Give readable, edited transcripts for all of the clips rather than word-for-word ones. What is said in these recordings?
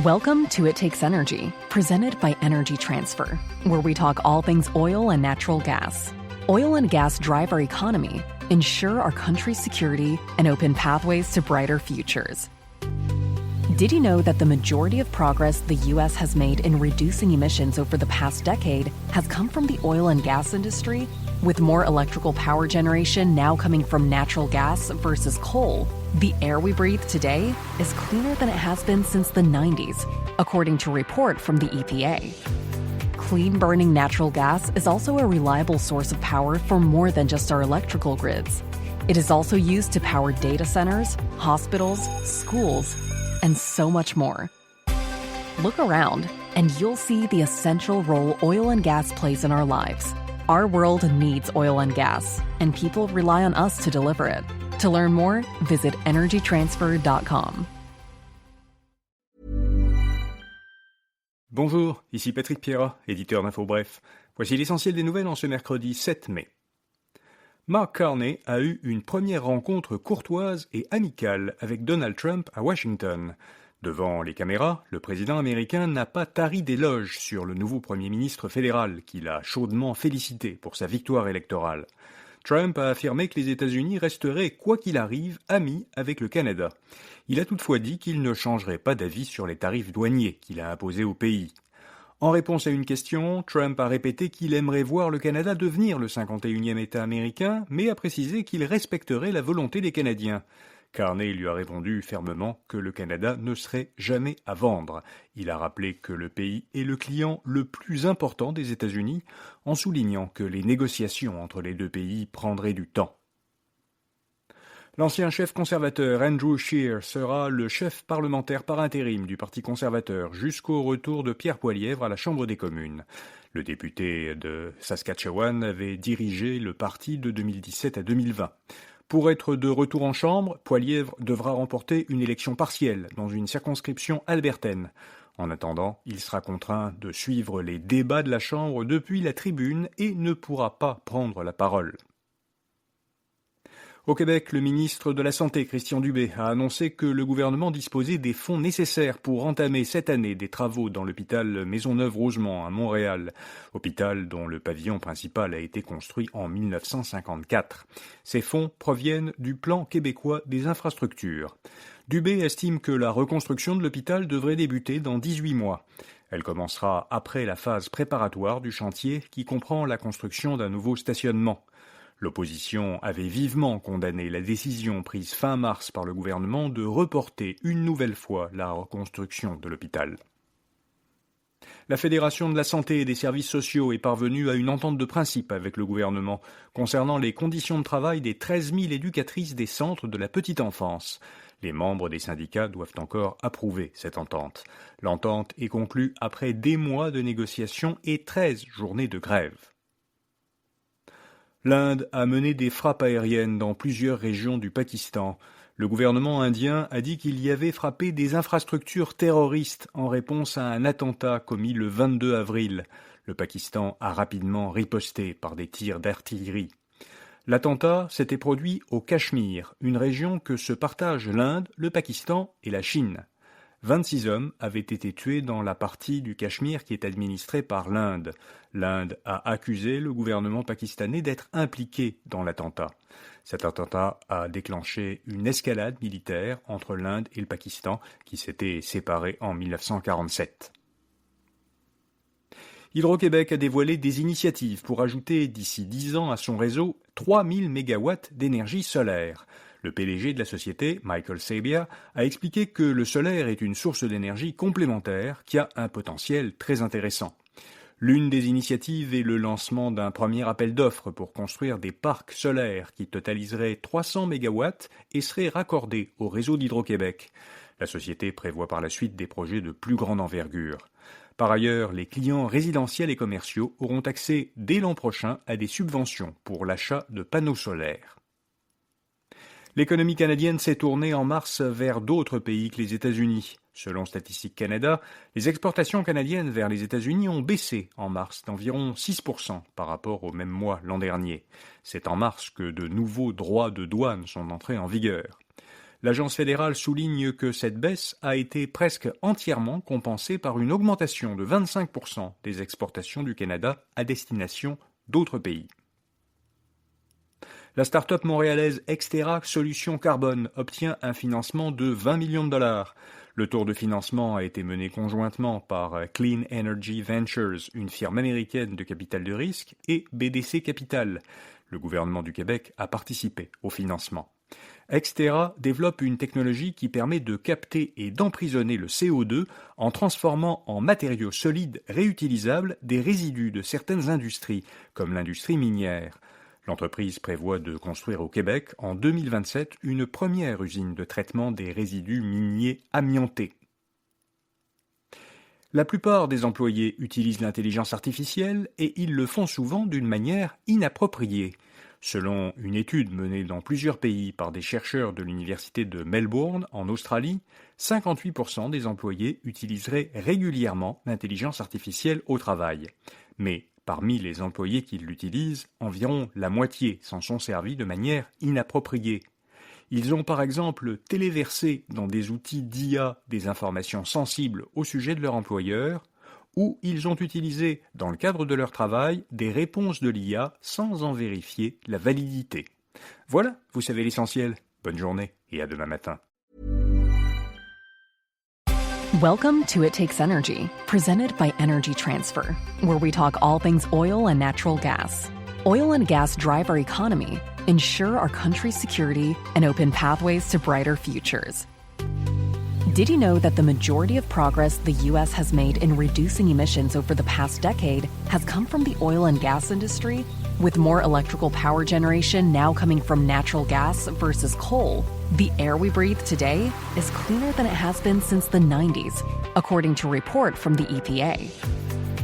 Welcome to It Takes Energy, presented by Energy Transfer, where we talk all things oil and natural gas. Oil and gas drive our economy, ensure our country's security, and open pathways to brighter futures. Did you know that the majority of progress the U.S. has made in reducing emissions over the past decade has come from the oil and gas industry? With more electrical power generation now coming from natural gas versus coal, the air we breathe today is cleaner than it has been since the 90s, according to a report from the EPA. Clean-burning natural gas is also a reliable source of power for more than just our electrical grids. It is also used to power data centers, hospitals, schools, and so much more. Look around, and you'll see the essential role oil and gas plays in our lives. Our world needs oil and gas, and people rely on us to deliver it. To learn more, visit energytransfer.com. Bonjour, ici Patrick Pierrat, éditeur d'Info Bref. Voici l'essentiel des nouvelles en ce mercredi 7 mai. Mark Carney a eu une première rencontre courtoise et amicale avec Donald Trump à Washington. Devant les caméras, le président américain n'a pas tari d'éloges sur le nouveau Premier ministre fédéral, qu'il a chaudement félicité pour sa victoire électorale. Trump a affirmé que les États-Unis resteraient, quoi qu'il arrive, amis avec le Canada. Il a toutefois dit qu'il ne changerait pas d'avis sur les tarifs douaniers qu'il a imposés au pays. En réponse à une question, Trump a répété qu'il aimerait voir le Canada devenir le 51e État américain, mais a précisé qu'il respecterait la volonté des Canadiens. Carney lui a répondu fermement que le Canada ne serait jamais à vendre. Il a rappelé que le pays est le client le plus important des États-Unis, en soulignant que les négociations entre les deux pays prendraient du temps. L'ancien chef conservateur Andrew Scheer sera le chef parlementaire par intérim du Parti conservateur jusqu'au retour de Pierre Poilievre à la Chambre des communes. Le député de Saskatchewan avait dirigé le parti de 2017 à 2020. Pour être de retour en Chambre, Poilievre devra remporter une élection partielle dans une circonscription albertaine. En attendant, il sera contraint de suivre les débats de la Chambre depuis la tribune et ne pourra pas prendre la parole. Au Québec, le ministre de la Santé, Christian Dubé, a annoncé que le gouvernement disposait des fonds nécessaires pour entamer cette année des travaux dans l'hôpital Maisonneuve-Rosemont à Montréal, hôpital dont le pavillon principal a été construit en 1954. Ces fonds proviennent du plan québécois des infrastructures. Dubé estime que la reconstruction de l'hôpital devrait débuter dans 18 mois. Elle commencera après la phase préparatoire du chantier qui comprend la construction d'un nouveau stationnement. L'opposition avait vivement condamné la décision prise fin mars par le gouvernement de reporter une nouvelle fois la reconstruction de l'hôpital. La Fédération de la santé et des services sociaux est parvenue à une entente de principe avec le gouvernement concernant les conditions de travail des 13 000 éducatrices des centres de la petite enfance. Les membres des syndicats doivent encore approuver cette entente. L'entente est conclue après des mois de négociations et 13 journées de grève. L'Inde a mené des frappes aériennes dans plusieurs régions du Pakistan. Le gouvernement indien a dit qu'il y avait frappé des infrastructures terroristes en réponse à un attentat commis le 22 avril. Le Pakistan a rapidement riposté par des tirs d'artillerie. L'attentat s'était produit au Cachemire, une région que se partagent l'Inde, le Pakistan et la Chine. 26 hommes avaient été tués dans la partie du Cachemire qui est administrée par l'Inde. L'Inde a accusé le gouvernement pakistanais d'être impliqué dans l'attentat. Cet attentat a déclenché une escalade militaire entre l'Inde et le Pakistan qui s'étaient séparés en 1947. Hydro-Québec a dévoilé des initiatives pour ajouter d'ici 10 ans à son réseau 3000 MW d'énergie solaire. Le PDG de la société, Michael Sabia, a expliqué que le solaire est une source d'énergie complémentaire qui a un potentiel très intéressant. L'une des initiatives est le lancement d'un premier appel d'offres pour construire des parcs solaires qui totaliseraient 300 MW et seraient raccordés au réseau d'Hydro-Québec. La société prévoit par la suite des projets de plus grande envergure. Par ailleurs, les clients résidentiels et commerciaux auront accès dès l'an prochain à des subventions pour l'achat de panneaux solaires. L'économie canadienne s'est tournée en mars vers d'autres pays que les États-Unis. Selon Statistique Canada, les exportations canadiennes vers les États-Unis ont baissé en mars d'environ 6% par rapport au même mois l'an dernier. C'est en mars que de nouveaux droits de douane sont entrés en vigueur. L'agence fédérale souligne que cette baisse a été presque entièrement compensée par une augmentation de 25% des exportations du Canada à destination d'autres pays. La start-up montréalaise Extera Solutions Carbone obtient un financement de 20 millions de dollars. Le tour de financement a été mené conjointement par Clean Energy Ventures, une firme américaine de capital de risque, et BDC Capital. Le gouvernement du Québec a participé au financement. Extera développe une technologie qui permet de capter et d'emprisonner le CO2 en transformant en matériaux solides réutilisables des résidus de certaines industries, comme l'industrie minière. L'entreprise prévoit de construire au Québec en 2027 une première usine de traitement des résidus miniers amiantés. La plupart des employés utilisent l'intelligence artificielle et ils le font souvent d'une manière inappropriée. Selon une étude menée dans plusieurs pays par des chercheurs de l'université de Melbourne en Australie, 58% des employés utiliseraient régulièrement l'intelligence artificielle au travail. Mais parmi les employés qui l'utilisent, environ la moitié s'en sont servis de manière inappropriée. Ils ont par exemple téléversé dans des outils d'IA des informations sensibles au sujet de leur employeur, ou ils ont utilisé, dans le cadre de leur travail, des réponses de l'IA sans en vérifier la validité. Voilà, vous savez l'essentiel. Bonne journée et à demain matin. Welcome to It Takes Energy, presented by Energy Transfer, where we talk all things oil and natural gas. Oil and gas drive our economy, ensure our country's security, and open pathways to brighter futures. Did you know that the majority of progress the U.S. has made in reducing emissions over the past decade has come from the oil and gas industry? With more electrical power generation now coming from natural gas versus coal, the air we breathe today is cleaner than it has been since the 90s, according to a report from the EPA.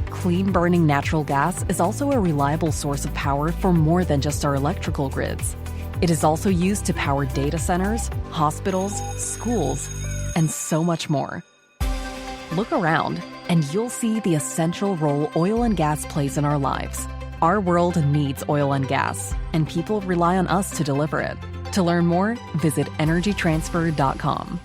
Clean-burning natural gas is also a reliable source of power for more than just our electrical grids. It is also used to power data centers, hospitals, schools, and so much more. Look around, and you'll see the essential role oil and gas plays in our lives. Our world needs oil and gas, and people rely on us to deliver it. To learn more, visit energytransfer.com.